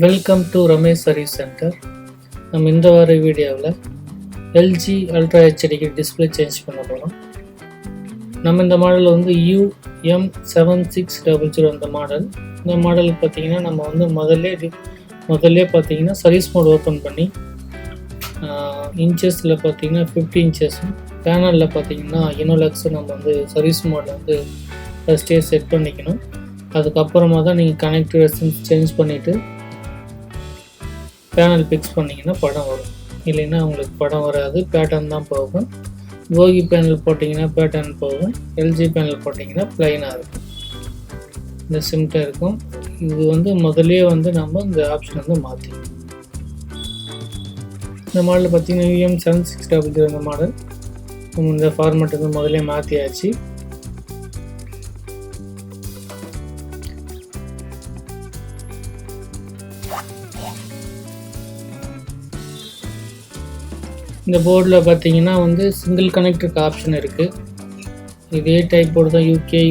Welcome to Ramesh service centre. நம்ம இந்த வார வீடியோவில் எல்ஜி அல்ட்ரா ஹெச்டிக்கு டிஸ்பிளே சேஞ்ச் பண்ண போகிறோம். நம்ம இந்த மாடல் வந்து um7600 அந்த மாடல். இந்த மாடல் பார்த்திங்கன்னா நம்ம வந்து முதல்ல பார்த்திங்கன்னா சர்வீஸ் மோட் ஓப்பன் பண்ணி இன்ச்சஸில் பார்த்திங்கன்னா 50 இன்ச்சஸும் பேனலில் பார்த்திங்கன்னா இனோலக்ஸும் நம்ம வந்து சர்வீஸ் மோடில் வந்து ஃபஸ்ட்டே செட் பண்ணிக்கணும். அதுக்கப்புறமா தான் நீங்கள் கனெக்டிவ் ரெசிஸ்டன்ஸ் சேஞ்ச் பண்ணிவிட்டு பேனல் ஃபிக்ஸ் பண்ணிங்கன்னா படம் வரும். இல்லைன்னா உங்களுக்கு படம் வராது, பேட்டர்ன் தான் போகும். போகி பேனல் போட்டிங்கன்னா பேட்டர்ன் போகும், எல்ஜி பேனல் போட்டிங்கன்னா ப்ளைனாக இருக்கும், இந்த சிம்ட்டாக இருக்கும். இது வந்து முதலே வந்து நம்ம இந்த ஆப்ஷன் வந்து மாற்றிக்கணும். இந்த மாடல் பார்த்திங்கன்னா um7600 அந்த மாடல். நம்ம இந்த ஃபார்மேட் வந்து முதலே மாற்றியாச்சு. இந்த போர்டில் பார்த்தீங்கன்னா வந்து சிங்கிள் கனெக்டருக்கு ஆப்ஷன் இருக்குது. இதே டைப் போர்டு தான் யூகே,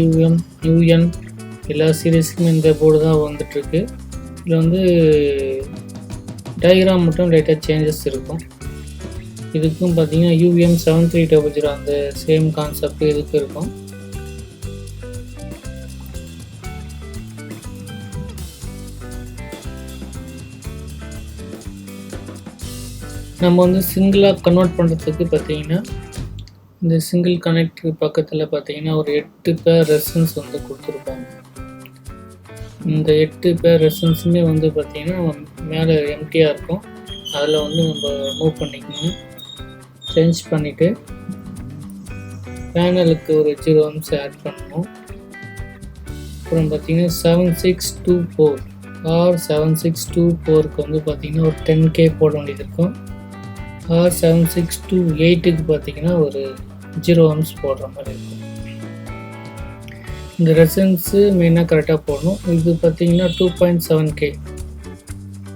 யூஎன் எல்லா சீரீஸுக்கும் இந்த போர்டு தான் வந்துட்டுருக்கு. இதில் வந்து டயக்ராம் மட்டும் லைட்டாக சேஞ்சஸ் இருக்கும். இதுக்கும் பார்த்தீங்கன்னா um7300 அந்த சேம் கான்செப்ட் இதுக்கு இருக்கும். நம்ம வந்து சிங்கிளாக கன்வெர்ட் பண்ணுறதுக்கு பார்த்தீங்கன்னா இந்த சிங்கிள் கனெக்டர் பக்கத்தில் பார்த்தீங்கன்னா ஒரு 8 பேர் ரெசிஸ்டன்ஸ் வந்து கொடுத்துருப்பாங்க. இந்த 8 பேர் ரெசிஸ்டன்ஸுமே வந்து பார்த்திங்கன்னா மேலே எம்டியாக இருக்கும். அதில் வந்து நம்ம மூவ் பண்ணிக்கணும். சேஞ்ச் பண்ணிவிட்டு பேனலுக்கு ஒரு 0 ohms ஆட் பண்ணணும். அப்புறம் பார்த்திங்கன்னா 7624 7624க்கு வந்து பார்த்திங்கன்னா ஒரு 10K போட வேண்டியது இருக்கும். 7628க்கு பார்த்தீங்கன்னா ஒரு 0 ohms போடுற மாதிரி இருக்கும். இந்த ரெசிஸ்டன்ஸு மெயினாக கரெக்டாக போடணும். இது பார்த்தீங்கன்னா 2.7K.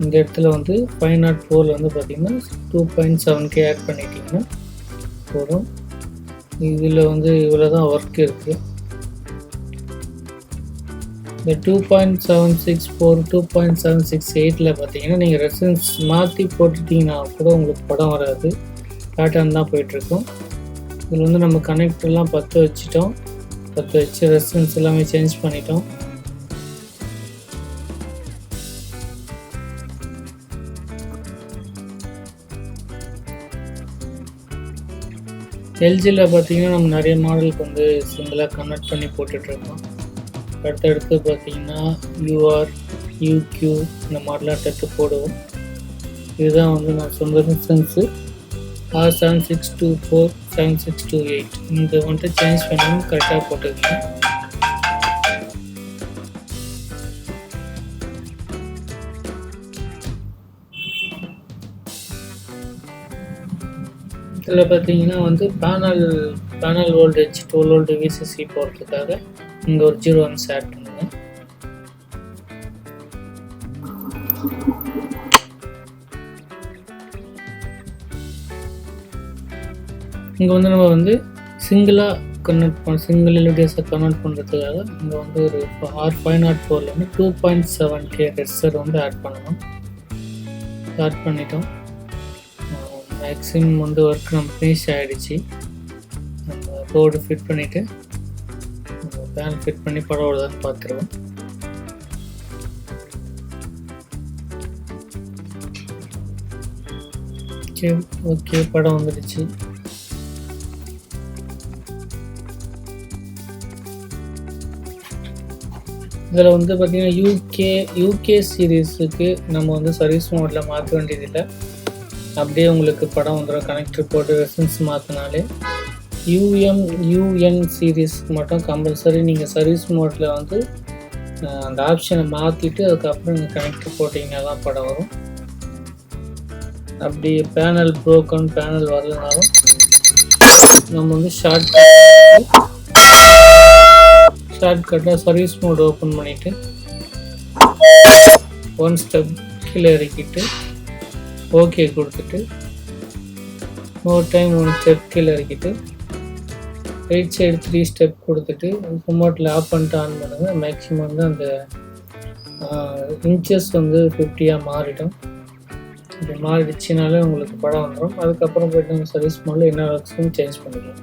இந்த இடத்துல வந்து 504 வந்து பார்த்தீங்கன்னா 2.7K ஆட் பண்ணிட்டீங்கன்னா போதும். இதில் வந்து இவ்வளோ தான் ஒர்க் இருக்குது. இந்த 2.764 2.768ல் பார்த்தீங்கன்னா நீங்கள் ரெசிஸ்டன்ஸ் மாற்றி போட்டுட்டிங்கன்னா கூட உங்களுக்கு படம் வராது, பேட்டர்ன் தான் போயிட்டுருக்கும். இதில் வந்து நம்ம கனெக்டர்லாம் பற்ற வச்சு ரெசிஸ்டன்ஸ் எல்லாமே சேஞ்ச் பண்ணிட்டோம். எல்ஜியில் பார்த்தீங்கன்னா நம்ம நிறைய மாடலுக்கு வந்து சிங்கிளாக கன்வெர்ட் பண்ணி போட்டுட்ருக்கோம். அடுத்தடுத்து பார்த்தீங்கன்னா யூஆர், யூக்யூ இந்த மாதிரிலாம் அடுத்து போடுவோம். இதுதான் வந்து நான் சொன்ன ரெசிஸ்டன்ஸு R7624 7628. இந்த வந்துட்டு சேஞ்ச் பண்ணி கரெக்டாக போட்டுக்கணும். இதில் பார்த்தீங்கன்னா வந்து பேனல் வோல்டேஜ் 12 volt VCC போகிறதுக்காக இங்கே ஒரு 0 ohms ஆட் பண்ணுங்க. இங்கே வந்து நம்ம வந்து சிங்கிளாக சிங்கிள் LVDS கன்வெர்ட் பண்ணுறதுக்காக இங்கே வந்து ஒரு R504 வந்து 2.7K ரெசிஸ்டர் வந்து ஆட் பண்ணணும். ஆட் பண்ணிட்டோம். மேக்ஸிமம் வந்து ஒர்க் நம்ம ஃபினிஷ் ஆகிடுச்சு. நம்ம போர்டு ஃபிட் பண்ணிவிட்டு பேனல் ஃபிட் பண்ணி படம் வருதான்னு பார்த்துருவோம். ஓகே படம் வந்துடுச்சு. இதில் வந்து பார்த்திங்கன்னா யூகே சீரீஸுக்கு நம்ம வந்து சர்வீஸ் மோடில் மாற்ற வேண்டியதில்லை. அப்படியே உங்களுக்கு படம் வந்துடும். கனெக்டர் போட்டு ரெசிஸ்டன்ஸ் மாற்றினாலே. யூஎன் சீரீஸ்க்கு மட்டும் கம்பல்சரி நீங்கள் சர்வீஸ் மோட்டில் வந்து அந்த ஆப்ஷனை மாற்றிட்டு அதுக்கப்புறம் நீங்கள் கனெக்டர் போட்டிங்கன்னா தான் படம் வரும். அப்படி பேனல் ப்ரோக்கன் பேனல் வரலனாலும் நம்ம வந்து ஷார்ட்கட்டாக சர்வீஸ் மோட் ஓப்பன் பண்ணிவிட்டு 1 ஸ்டெப் கீழே இறக்கிட்டு ஓகே கொடுத்துட்டு ஒரு டைம் 1 ஸ்டெப் கீழே இறக்கிட்டு ரைட் சைடு 3 ஸ்டெப் கொடுத்துட்டு ரிமோட்டில் ஆஃப் பண்ணிட்டு ஆன் பண்ணுங்கள். மேக்ஸிமம் வந்து அந்த இன்ச்சஸ் வந்து 50 மாறிடும். இப்படி மாறிடுச்சுனாலே உங்களுக்கு படம் வந்துடும். அதுக்கப்புறம் போய்ட்டு நம்ம சர்வீஸ் மோடில் என்ன ஒர்க்ஸ்னு சேஞ்ச் பண்ணிக்கலாம்.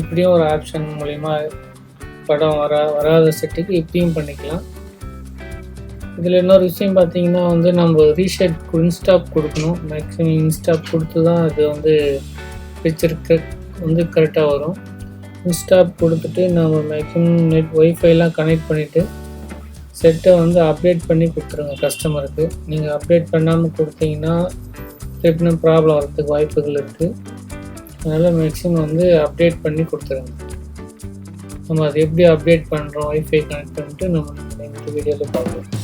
இப்படியும் ஒரு ஆப்ஷன் மூலிமா படம் வராத செட்டுக்கு இப்படியும் பண்ணிக்கலாம். இதில் இன்னொரு விஷயம் பார்த்தீங்கன்னா வந்து நம்ம ரீஷெட் இன்ஸ்டாப் கொடுக்கணும். மேக்ஸிமம் இன்ஸ்டாப் கொடுத்து தான் இது வந்து பிக்சருக்கு வந்து கரெக்டாக வரும். இன்ஸ்டாப் கொடுத்துட்டு நம்ம மேக்ஸிமம் ஒய்ஃபைலாம் கனெக்ட் பண்ணிவிட்டு செட்டை வந்து அப்டேட் பண்ணி கொடுத்துருங்க கஸ்டமருக்கு. நீங்கள் அப்டேட் பண்ணாமல் கொடுத்தீங்கன்னா திருப்பின ப்ராப்ளம் வரதுக்கு வாய்ப்புகள் இருக்குது. அதனால் மேக்ஸிமம் வந்து அப்டேட் பண்ணி கொடுத்துருங்க. நம்ம அது எப்படி அப்டேட் பண்ணுறோம் ஒய்ஃபை கனெக்ட் பண்ணிட்டு நம்ம இந்த வீடியோவில் பார்க்கலாம்.